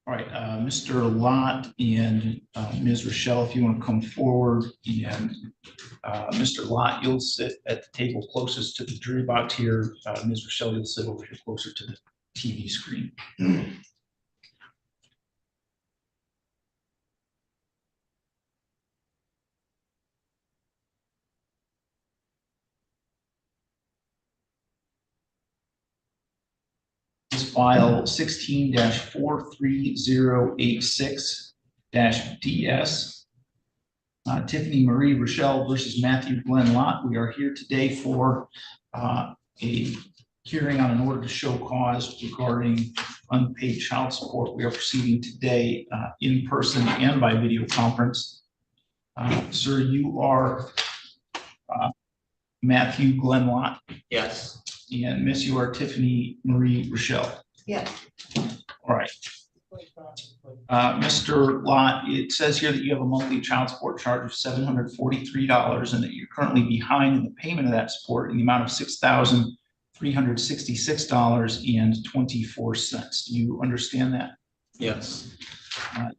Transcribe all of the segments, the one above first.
All right, Mr. Lott and Ms. Rochelle, if you want to come forward, and Mr. Lott, you'll sit at the table closest to the jury box here. Ms. Rochelle, you'll sit over here closer to the TV screen. File 16-43086-DS. Tiffany Marie Rochelle versus Matthew Glenn Lott. We are here today for a hearing on an order to show cause regarding unpaid child support. We are proceeding today in person and by video conference. Sir, you are Matthew Glenn Lott? Yes. And Miss, you are Tiffany Marie Rochelle? Yes. All right. Mr. Lott, it says here that you have a monthly child support charge of $743 and that you're currently behind in the payment of that support in the amount of $6,366.24. Do you understand that? Yes.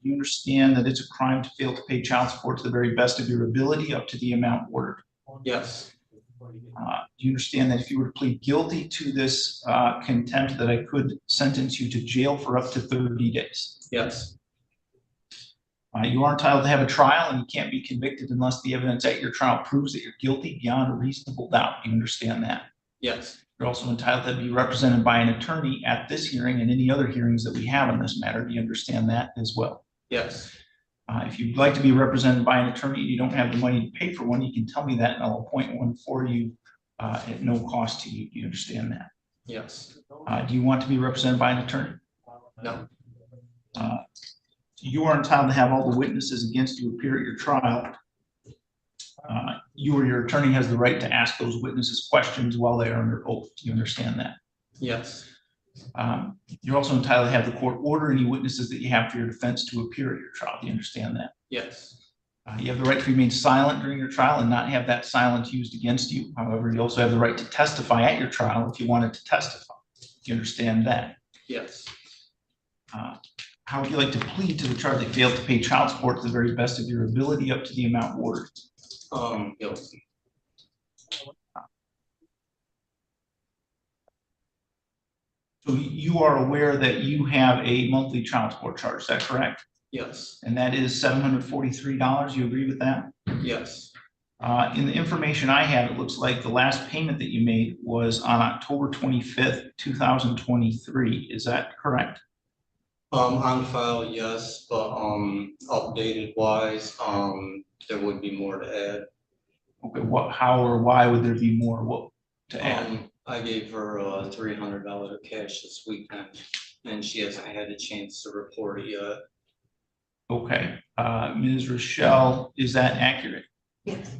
You understand that it's a crime to fail to pay child support to the very best of your ability up to the amount ordered? Yes. Do you understand that if you were to plead guilty to this contempt, that I could sentence you to jail for up to 30 days? Yes. You are entitled to have a trial, and you can't be convicted unless the evidence at your trial proves that you're guilty beyond a reasonable doubt. Do you understand that? Yes. You're also entitled to be represented by an attorney at this hearing and any other hearings that we have on this matter. Do you understand that as well? Yes. If you'd like to be represented by an attorney and you don't have the money to pay for one, you can tell me that and I'll appoint one for you at no cost to you. Do you understand that? Yes. Do you want to be represented by an attorney? No. You are entitled to have all the witnesses against you appear at your trial. You or your attorney has the right to ask those witnesses questions while they are under oath. Do you understand that? Yes. You're also entitled to have the court order any witnesses that you have for your defense to appear at your trial. Do you understand that? Yes. You have the right to remain silent during your trial and not have that silence used against you. However, you also have the right to testify at your trial if you wanted to testify. Do you understand that? Yes. How would you like to plead to the charge that failed to pay child support to the very best of your ability up to the amount ordered? Guilty. So you are aware that you have a monthly child support charge, is that correct? Yes. And that is $743. You agree with that? Yes. In the information I have, it looks like the last payment that you made was on October 25th, 2023. Is that correct? On file, yes, but updated wise, there would be more to add. Okay, how or why would there be more to add? I gave her $300 cash this weekend, and she hasn't had a chance to report it yet. Okay, Ms. Rochelle, is that accurate? Yes.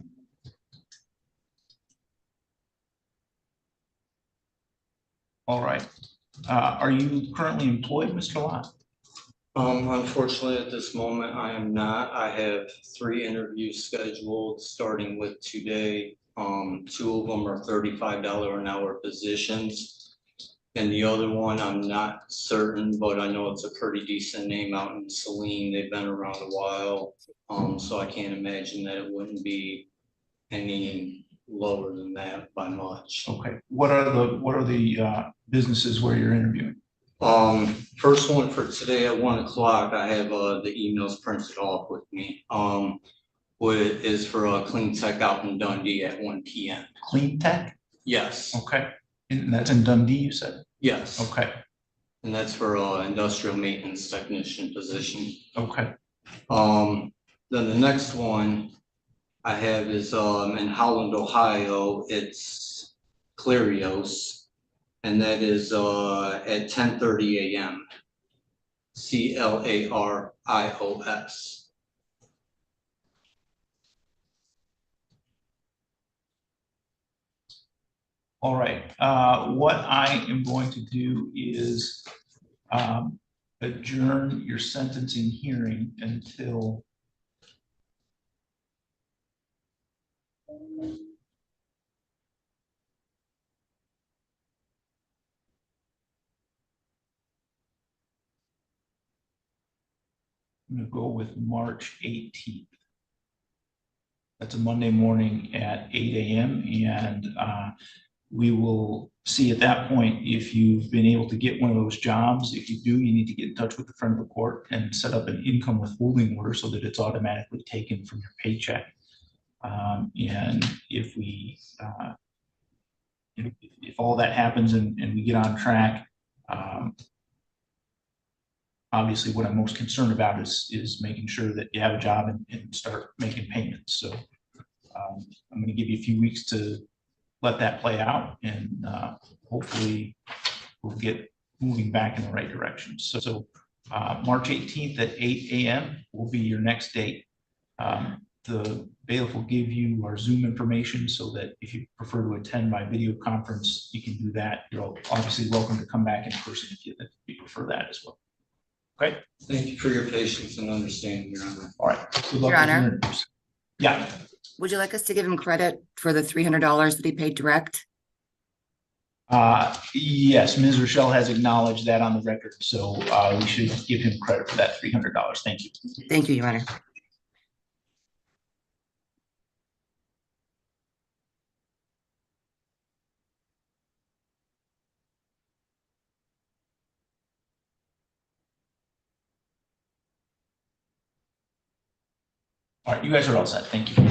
All right. Are you currently employed, Mr. Lott? Unfortunately, at this moment, I am not. I have 3 interviews scheduled, starting with today. 2 of them are $35 an hour positions. And the other one, I'm not certain, but I know it's a pretty decent name out in Saline. They've been around a while. So I can't imagine that it wouldn't be any lower than that by much. Okay. What are the businesses where you're interviewing? First one for today at 1 o'clock, I have the emails printed off with me. What is for a Clean Tech out in Dundee at 1 p.m. Clean Tech? Yes. Okay. And that's in Dundee, you said? Yes. Okay. And that's for industrial maintenance technician position. Okay. Then the next one I have is in Holland, Ohio. It's Clarios. And that is at 10:30 a.m. CLARIOS. All right. What I am going to do is adjourn your sentencing hearing until I'm gonna go with March 18th. That's a Monday morning at 8 a.m. and we will see at that point if you've been able to get one of those jobs. If you do, you need to get in touch with the friend of the court and set up an income withholding order so that it's automatically taken from your paycheck. And if we, if all that happens and we get on track, obviously what I'm most concerned about is making sure that you have a job and start making payments. So I'm going to give you a few weeks to let that play out, and hopefully we'll get moving back in the right direction. So March 18th at 8 a.m. will be your next date. The bailiff will give you our Zoom information so that if you prefer to attend by video conference, you can do that. You're obviously welcome to come back in person if you prefer that as well. Okay. Thank you for your patience and understanding, Your Honor. All right. Good luck Your with your Honor. interviews. Yeah. Would you like us to give him credit for the $300 that he paid direct? Yes, Ms. Rochelle has acknowledged that on the record, so we should give him credit for that $300. Thank you. Thank you, Your Honor. All right, you guys are all set. Thank you.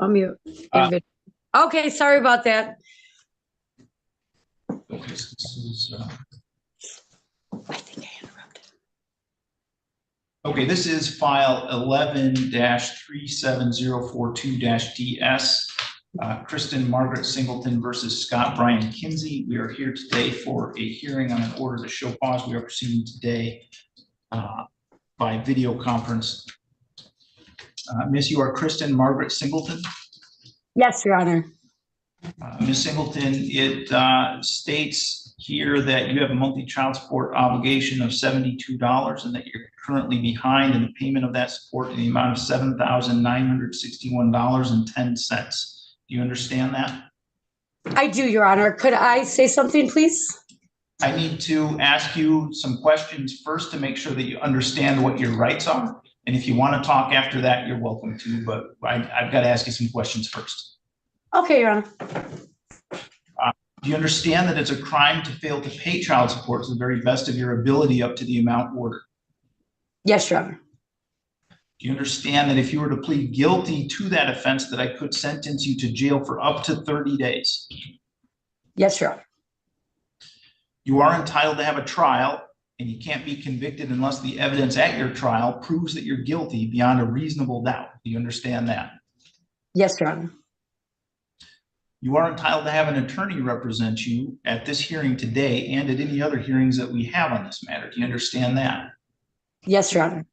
Mute. Okay, sorry about that. Okay, so this is, I think I interrupted. okay, this is file 11-37042-DS. Kristen Margaret Singleton versus Scott Brian Kinsey. We are here today for a hearing on an order to show cause. We are proceeding today by video conference. Miss, you are Kristen Margaret Singleton. Yes, Your Honor. Ms. Singleton, it states here that you have a monthly child support obligation of $72 and that you're currently behind in the payment of that support in the amount of $7,961.10. Do you understand that? I do, Your Honor. Could I say something, please? I need to ask you some questions first to make sure that you understand what your rights are. And if you want to talk after that, you're welcome to, but I've got to ask you some questions first. Okay, Your Honor. Do you understand that it's a crime to fail to pay child support to the very best of your ability up to the amount ordered? Yes, Your Honor. Do you understand that if you were to plead guilty to that offense, that I could sentence you to jail for up to 30 days? Yes, Your Honor. You are entitled to have a trial, and you can't be convicted unless the evidence at your trial proves that you're guilty beyond a reasonable doubt. Do you understand that? Yes, Your Honor. You are entitled to have an attorney represent you at this hearing today and at any other hearings that we have on this matter. Do you understand that? Yes, Your Honor.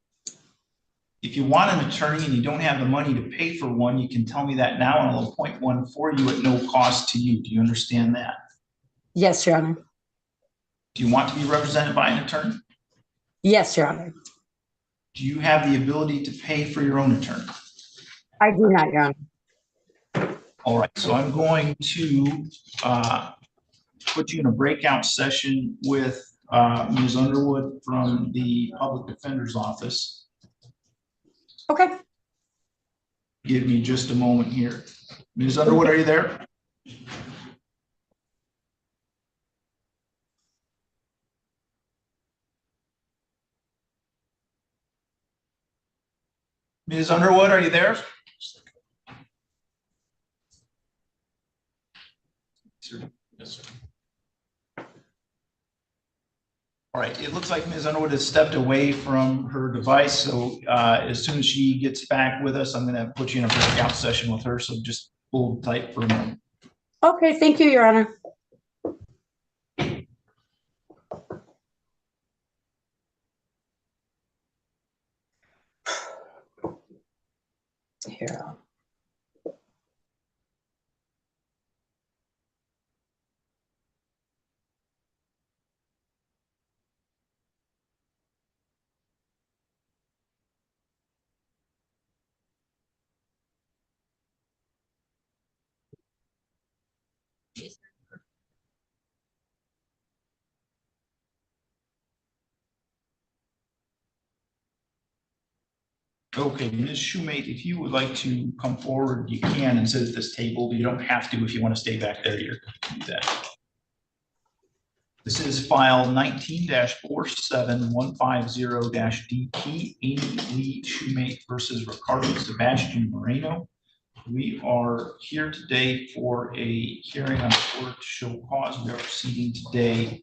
If you want an attorney and you don't have the money to pay for one, you can tell me that now and I'll appoint one for you at no cost to you. Do you understand that? Yes, Your Honor. Do you want to be represented by an attorney? Yes, Your Honor. Do you have the ability to pay for your own attorney? I do not, Your Honor. All right, so I'm going to put you in a breakout session with Ms. Underwood from the Public Defender's Office. Okay. Give me just a moment here. Ms. Underwood, are you there? Ms. Underwood, are you there? Yes, sir. All right, it looks like Ms. Underwood has stepped away from her device, so as soon as she gets back with us, I'm going to put you in a breakout session with her, so just hold tight for a moment. Okay, thank you, Your Honor. Here. Okay, Ms. Shoemate, if you would like to come forward, you can and sit at this table. You don't have to if you want to stay back there. You're to do that. This is file 19-47150-DP, Amy Lee Shoemate versus Ricardo Sebastian Mareno. We are here today for a hearing on the order to show cause. We are proceeding today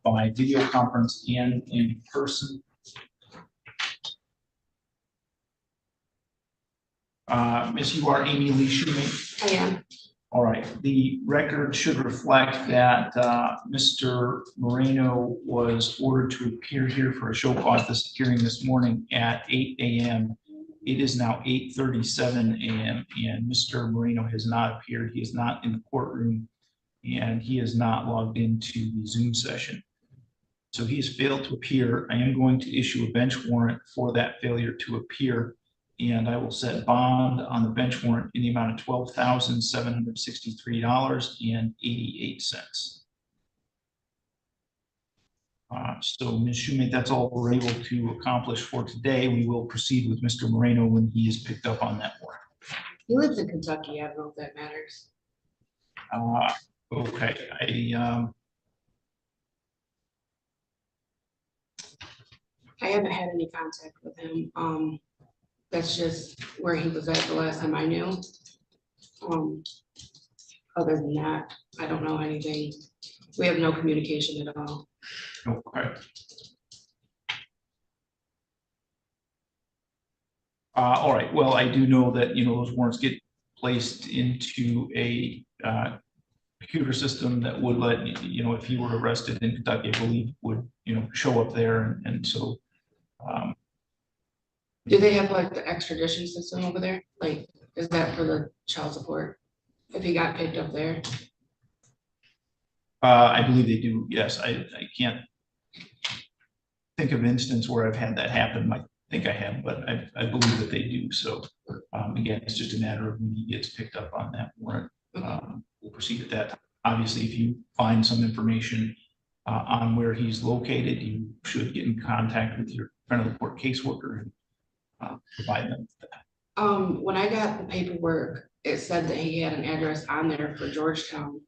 by video conference and in person. Miss, you are Amy Lee Shoemate? I am. All right, the record should reflect that Mr. Mareno was ordered to appear here for a show cause this hearing this morning at 8 a.m. It is now 8:37 a.m. and Mr. Mareno has not appeared. He is not in the courtroom and he is not logged into the Zoom session. So he has failed to appear. I am going to issue a bench warrant for that failure to appear. And I will set bond on the bench warrant in the amount of $12,763.88. So Ms. Shoemate, that's all we're able to accomplish for today. We will proceed with Mr. Mareno when he is picked up on that warrant. He lives in Kentucky. I don't know if that matters. Okay, I haven't had any contact with him. That's just where he was at the last time I knew. Other than that, I don't know anything. We have no communication at all. okay. All right, well, I do know that, those warrants get placed into a computer system that would let, if he were arrested in Kentucky, I believe would, show up there. And so, Do they have like the extradition system over there? Like, is that for the child support? If he got picked up there? I believe they do, yes. I can't think of an instance where I've had that happen. I think I have, but I believe that they do. So again, it's just a matter of when he gets picked up on that warrant. We'll proceed with that. Obviously, if you find some information on where he's located, you should get in contact with your friend of the court caseworker and provide them with that. When I got the paperwork, it said that he had an address on there for Georgetown.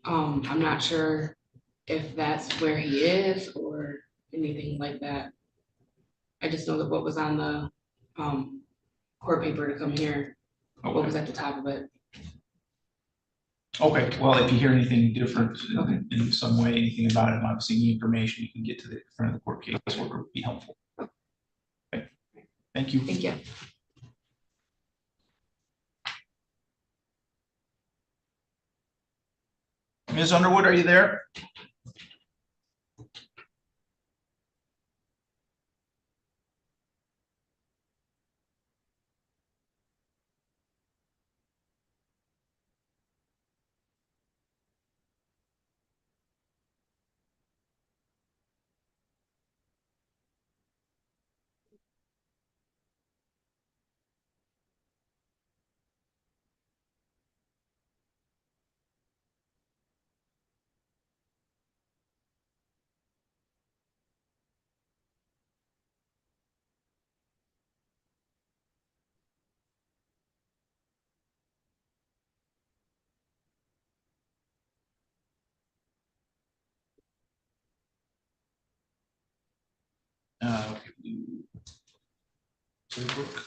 I'm not sure if that's where he is or anything like that. I just know that what was on the court paper to come here, what was at the top of it. Okay, well, if you hear anything different in some way, anything about it, obviously any information you can get to the front of the court caseworker would be helpful. Okay, thank you. Thank you. Ms. Underwood, are you there? Holbrook.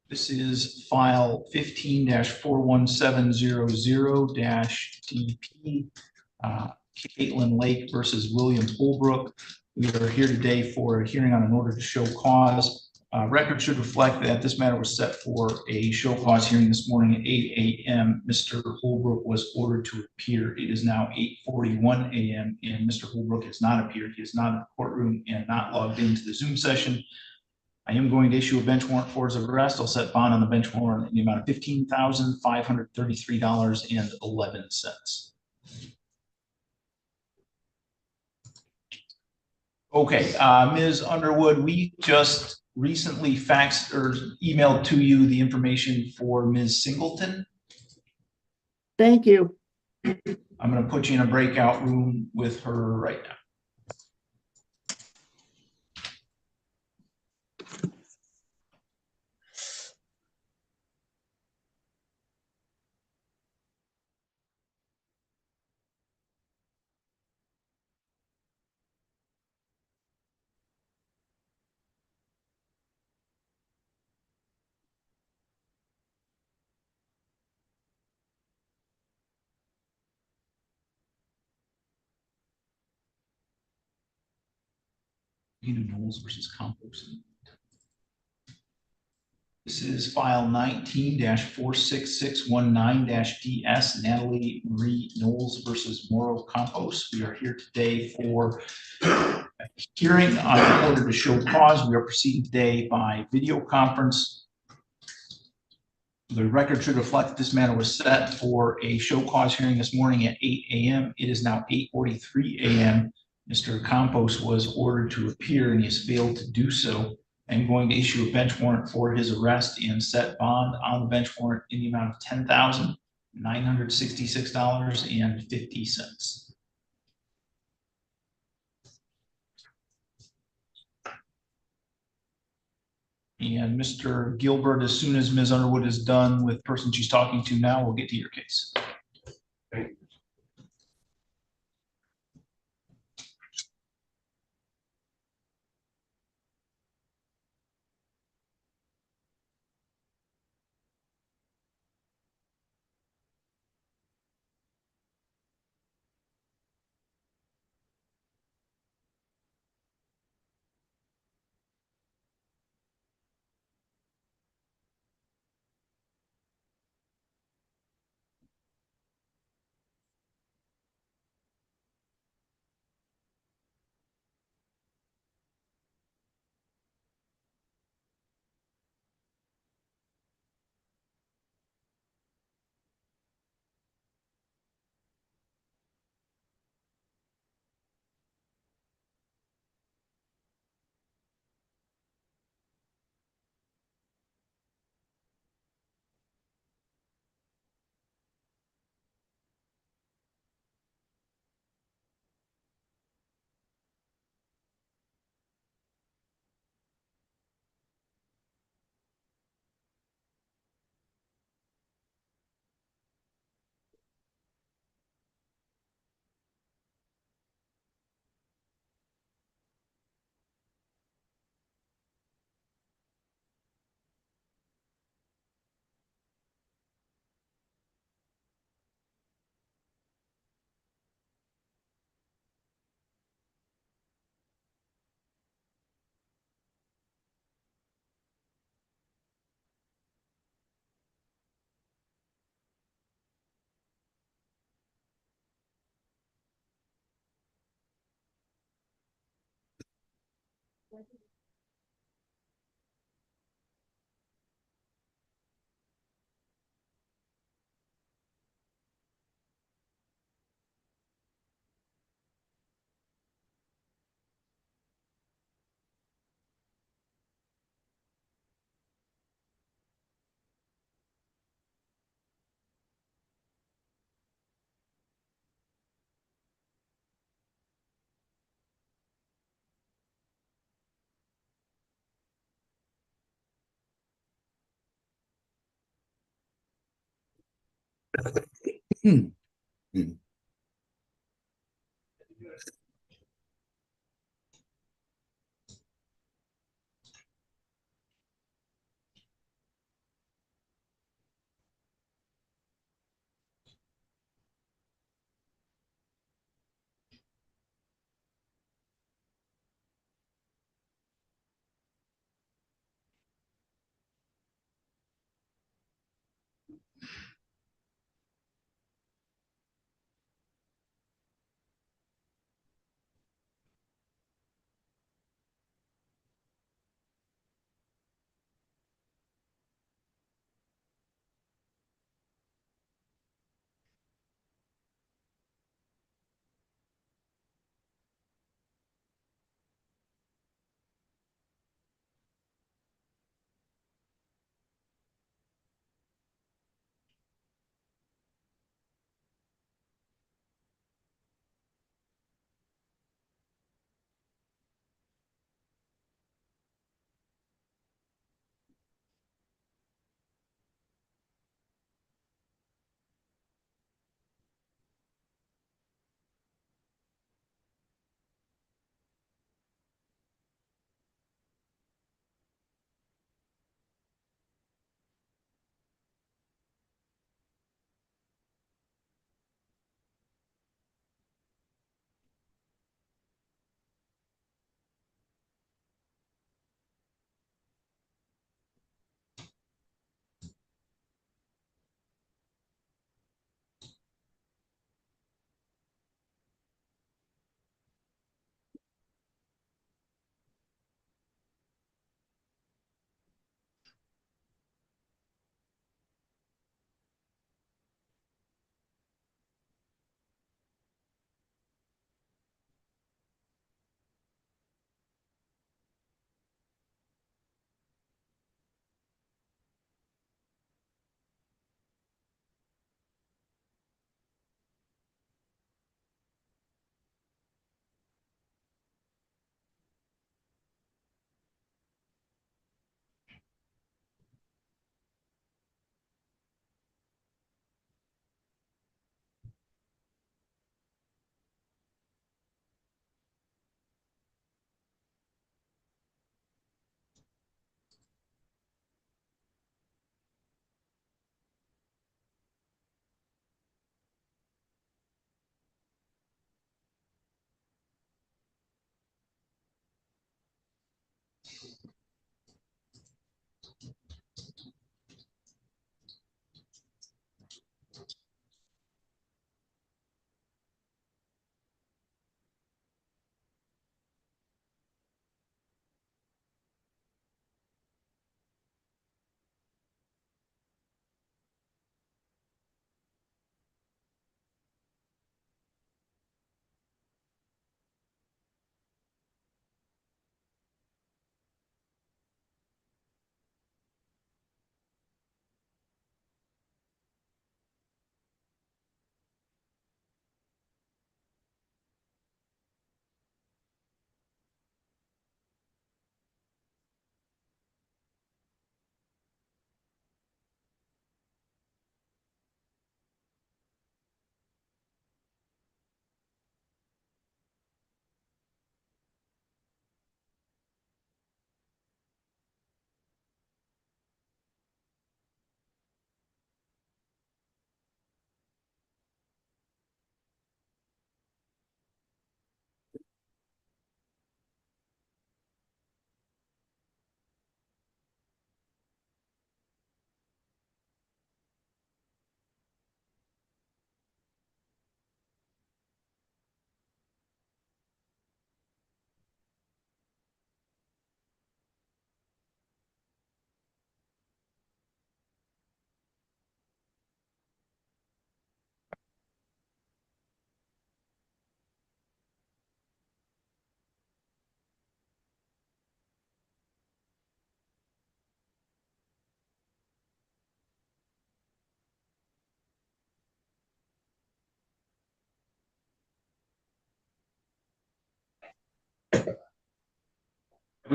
This is file 15-41700-DP, Caitlin Lake versus William Holbrook. We are here today for a hearing on an order to show cause. Record should reflect that this matter was set for a show cause hearing this morning at 8 a.m. Mr. Holbrook was ordered to appear. It is now 8:41 a.m. and Mr. Holbrook has not appeared. He is not in the courtroom and not logged into the Zoom session. I am going to issue a bench warrant for his arrest. I'll set bond on the bench warrant in the amount of $15,533.11. Okay, Ms. Underwood, we just recently faxed or emailed to you the information for Ms. Singleton. Thank you. I'm going to put you in a breakout room with her right now. Knowles versus Compost. This is file 19-46619-DS, Natalie Marie Knowles versus Moro Compost. We are here today for a hearing on an order to show cause. We are proceeding today by video conference. The record should reflect that this matter was set for a show cause hearing this morning at 8 a.m. It is now 8:43 a.m. Mr. Compost was ordered to appear and he has failed to do so. I'm going to issue a bench warrant for his arrest and set bond on the bench warrant in the amount of $10,966.50. And Mr. Gilbert, as soon as Ms. Underwood is done with the person she's talking to now, we'll get to your case.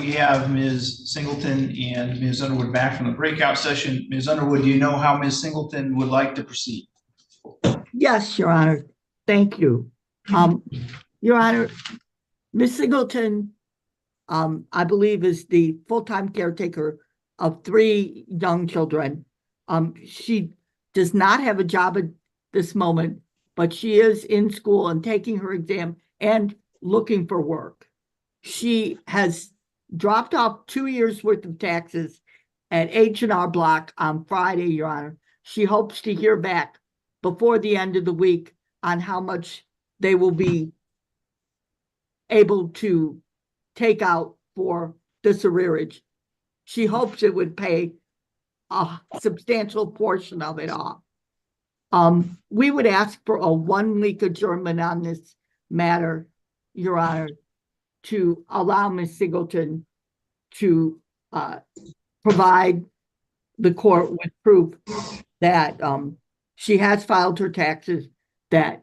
we have Ms. Singleton and Ms. Underwood back from the breakout session. Ms. Underwood, do you know how Ms. Singleton would like to proceed? Yes, Your Honor. Thank you. Your Honor, Ms. Singleton, I believe is the full-time caretaker of 3 young children. She does not have a job at this moment, but she is in school and taking her exam and looking for work. She has dropped off 2 years worth of taxes at H&R Block on Friday, Your Honor. She hopes to hear back before the end of the week on how much they will be able to take out for this arrearage. She hopes it would pay a substantial portion of it off. We would ask for a 1-week adjournment on this matter, Your Honor, to allow Ms. Singleton to provide the court with proof that she has filed her taxes, that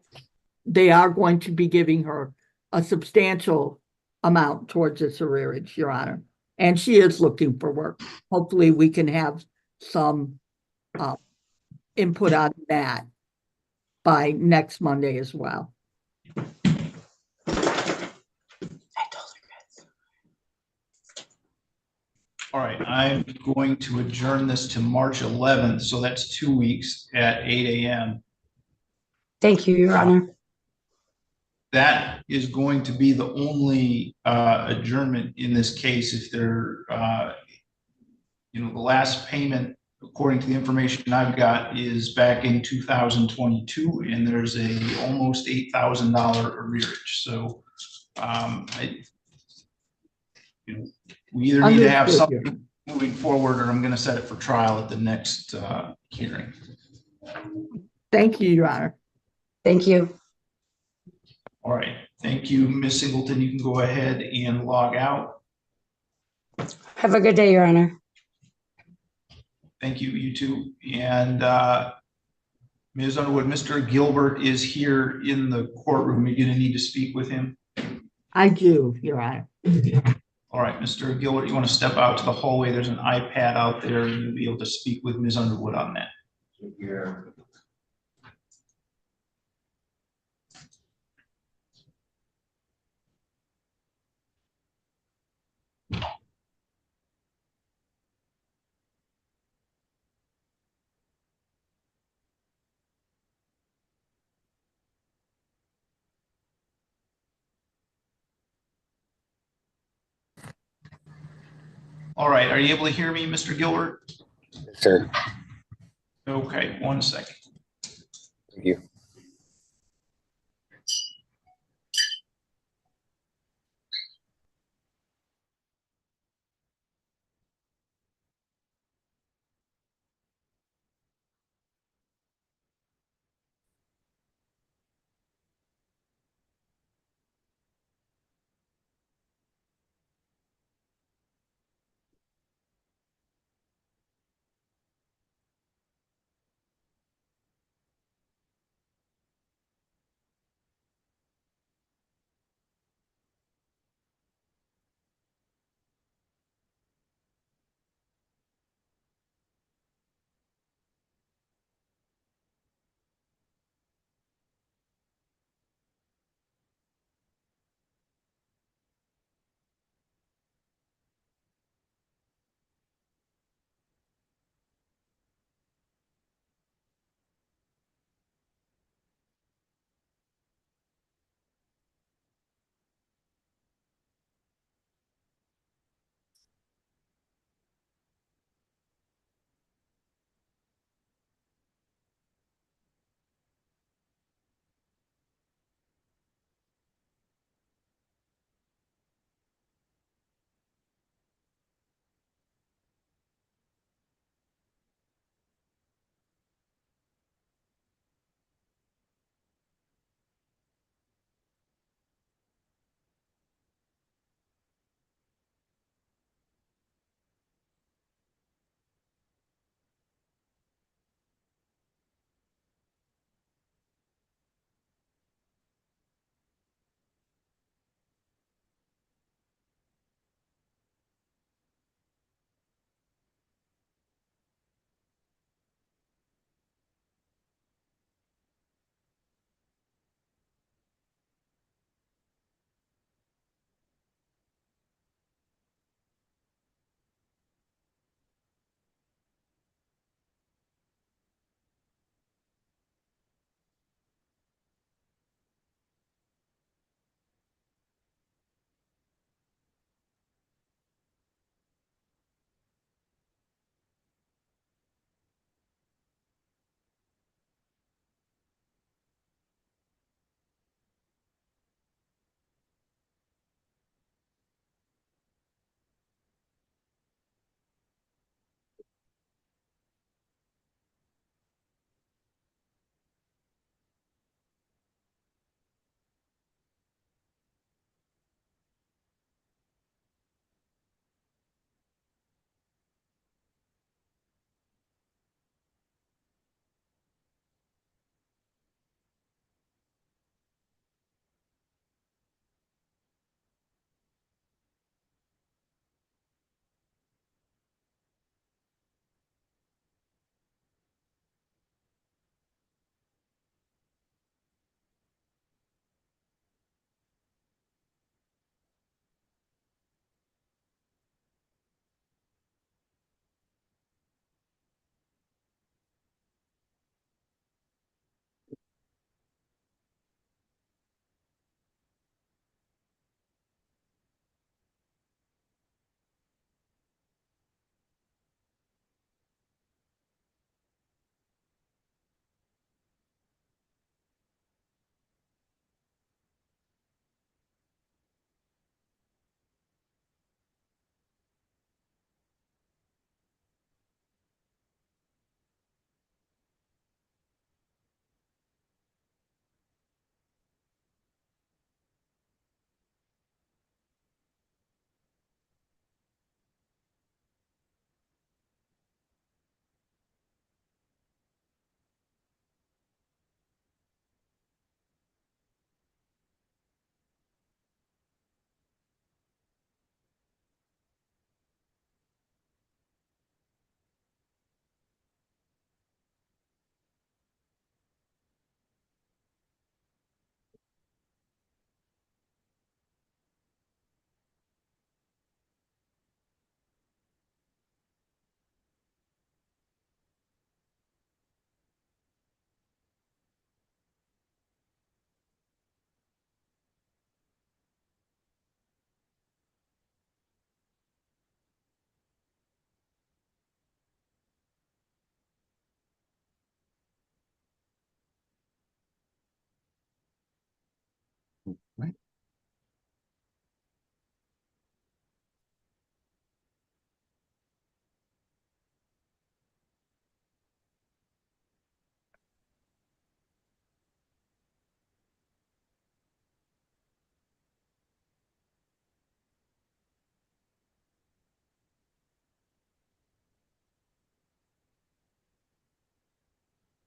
they are going to be giving her a substantial amount towards this arrearage, Your Honor. And she is looking for work. Hopefully we can have some input on that by next Monday as well. All right, I'm going to adjourn this to March 11th, so that's 2 weeks at 8 a.m. Thank you, Your Honor. That is going to be the only adjournment in this case. If there, the last payment, according to the information I've got, is back in 2022, and there's a almost $8,000 arrearage. So, we either need to have something moving forward, or I'm going to set it for trial at the next hearing. Thank you, Your Honor. Thank you. All right, thank you, Ms. Singleton. You can go ahead and log out. Have a good day, Your Honor. Thank you, you too. And Ms. Underwood, Mr. Gilbert is here in the courtroom. You're going to need to speak with him. I do, Your Honor. All right, Mr. Gilbert, you want to step out to the hallway? There's an iPad out there, and you'll be able to speak with Ms. Underwood on that. Yeah. All right, are you able to hear me, Mr. Gilbert? Sir, Okay, 1 second. thank you.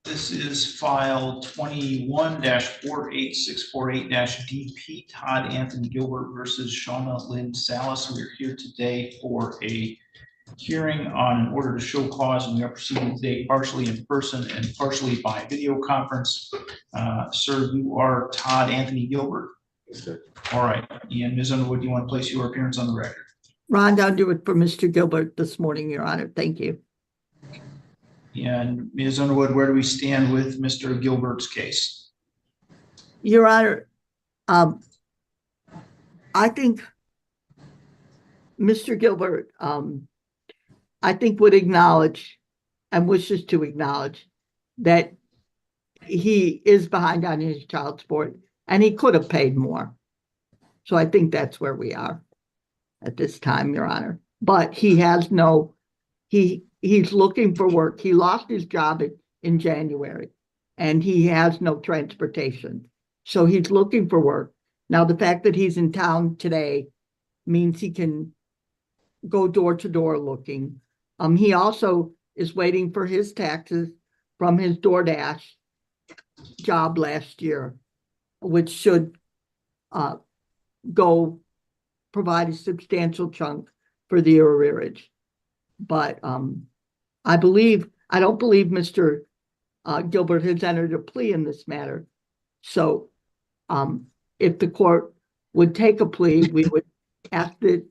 This is file 21-48648-DP, Todd Anthony Gilbert versus Shauna Lynn Salas. We are here today for a hearing on an order to show cause, and we are proceeding today partially in person and partially by video conference. Sir, you are Todd Anthony Gilbert? Yes, sir. All right. And Ms. Underwood, do you want to place your appearance on the record? Rhonda Underwood for Mr. Gilbert this morning, Your Honor. Thank you. And Ms. Underwood, where do we stand with Mr. Gilbert's case? Your Honor, I think Mr. Gilbert, I think would acknowledge and wishes to acknowledge that he is behind on his child support and he could have paid more. So I think that's where we are at this time, Your Honor. But he has no, he's looking for work. He lost his job in January and he has no transportation. So he's looking for work. Now, the fact that he's in town today means he can go door to door looking. He also is waiting for his taxes from his DoorDash job last year, which should go provide a substantial chunk for the arrearage. But I don't believe Mr. Gilbert has entered a plea in this matter. So if the court would take a plea, we would ask the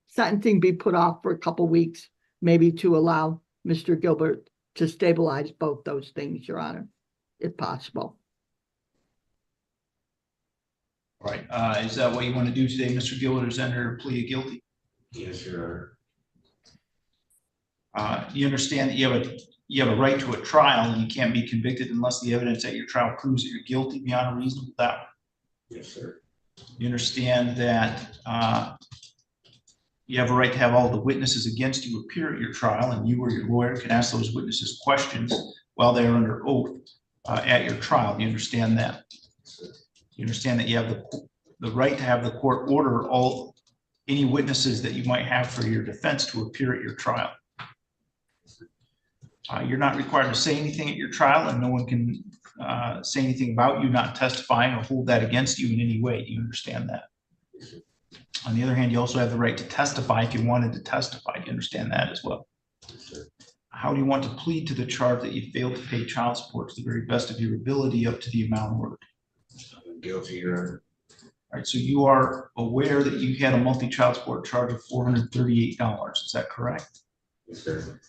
sentencing be put off for a couple weeks, maybe to allow Mr. Gilbert to stabilize both those things, Your Honor, if possible. All right. Is that what you want to do today, Mr. Gilbert, has entered a plea of guilty? Yes, Your You understand that you have a right to a trial and you can't be convicted unless the evidence at your trial proves that you're guilty beyond a reasonable doubt. Yes, sir. You understand that you have a right to have all the witnesses against you appear at your trial, and you or your lawyer can ask those witnesses questions while they are under oath at your trial. Do you understand that? You understand that you have the right to have the court order any witnesses that you might have for your defense to appear at your trial. You're not required to say anything at your trial, and no one can say anything about you not testifying or hold that against you in any way. Do you understand that? On the other hand, you also have the right to testify if you wanted to testify. Do you understand that as well? How do you want to plead to the charge that you failed to pay child support to the very best of your ability up to the amount ordered? I'm guilty, Your Honor. All right, so you are aware that you had a monthly child support charge of $438. Is that correct? Yes, sir.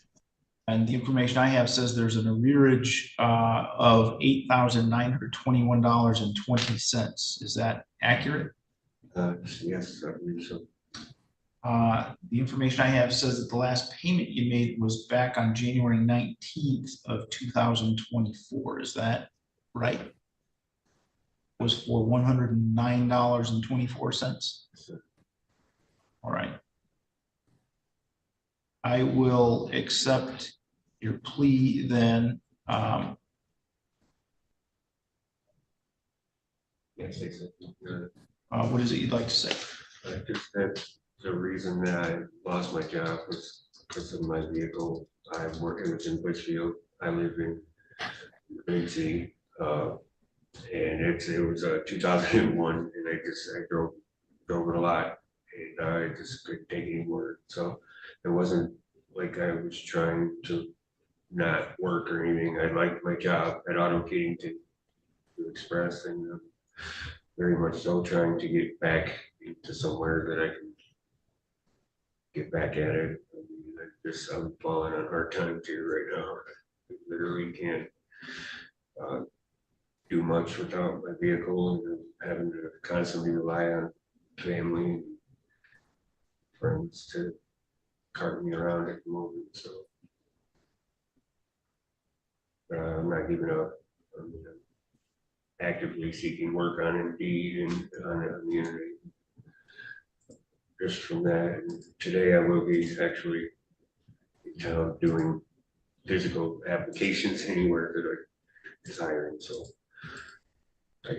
And the information I have says there's an arrearage of $8,921.20. Is that accurate? Yes, I believe so. The information I have says that the last payment you made was back on January 19th of 2024. Is that right? Was for $109.24. All right. I will accept your plea then. Yes, exactly. What is it you'd like to say? Just that the reason that I lost my job was because of my vehicle. I'm working within Litchfield. I live in Quincy, and it was 2001, and I drove it a lot, and I just couldn't take any more. So it wasn't like I was trying to not work or anything. I liked my job at Auto King to Express, and very much so trying to get back into somewhere that I can get back at it. I mean, I'm falling on hard times here right now. I literally can't do much without my vehicle, and having to constantly rely on family and friends to cart me around at the moment. So I'm not giving up. I mean, actively seeking work on Indeed and on the internet. Just from that, and today I will be actually in town doing physical applications anywhere that I is hiring, so I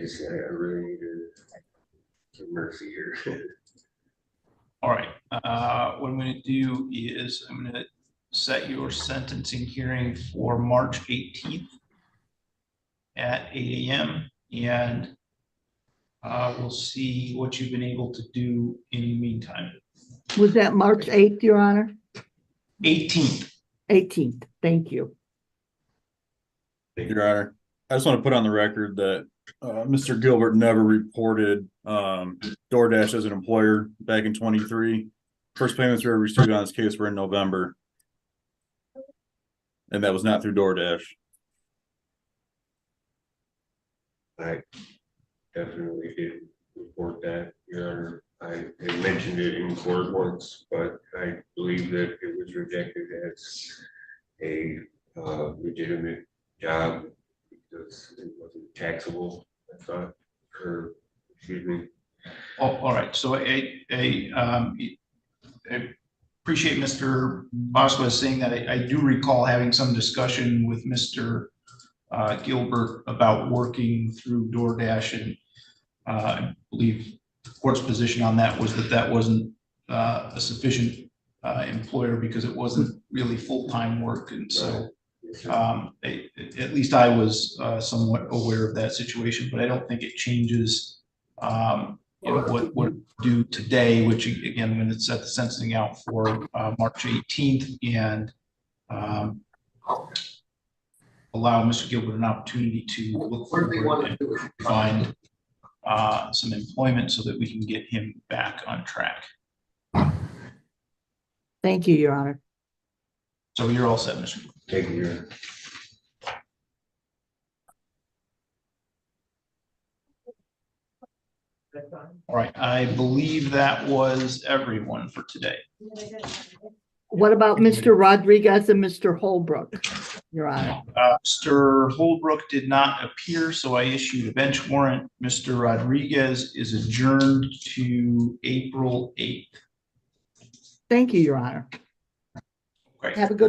really need some mercy here. All right, what I'm gonna do is I'm gonna set your sentencing hearing for March 18th at 8 AM, and we'll see what you've been able to do in the meantime. Was that March 8th, Your Honor? 18th. 18th, thank you. Your Honor, I just want to put on the record that Mr. Gilbert never reported DoorDash as an employer back in 23. First payments we ever received on this case were in November. And that was not through DoorDash. I definitely did report that, Your Honor. I had mentioned it in court once, but I believe that it was rejected as a legitimate job because it wasn't taxable, I thought, or, excuse me. All right, so I appreciate Mr. Boswell saying that. I do recall having some discussion with Mr. Gilbert about working through DoorDash, and I believe the court's position on that was that that wasn't a sufficient employer because it wasn't really full-time work, and so at least I was somewhat aware of that situation, but I don't think it changes what we do today, which again, when it's set the sentencing out for March 18th, and allow Mr. Gilbert an opportunity to look forward and find some employment so that we can get him back on track. Thank you, Your Honor. So you're all set, Mr. Gilbert. Thank you, Your Honor. All right, I believe that was everyone for today. What about Mr. Rodriguez and Mr. Holbrook, Your Honor? Mr. Holbrook did not appear, so I issued a bench warrant. Mr. Rodriguez is adjourned to April 8th. Thank you, Your Honor. Great. Have a good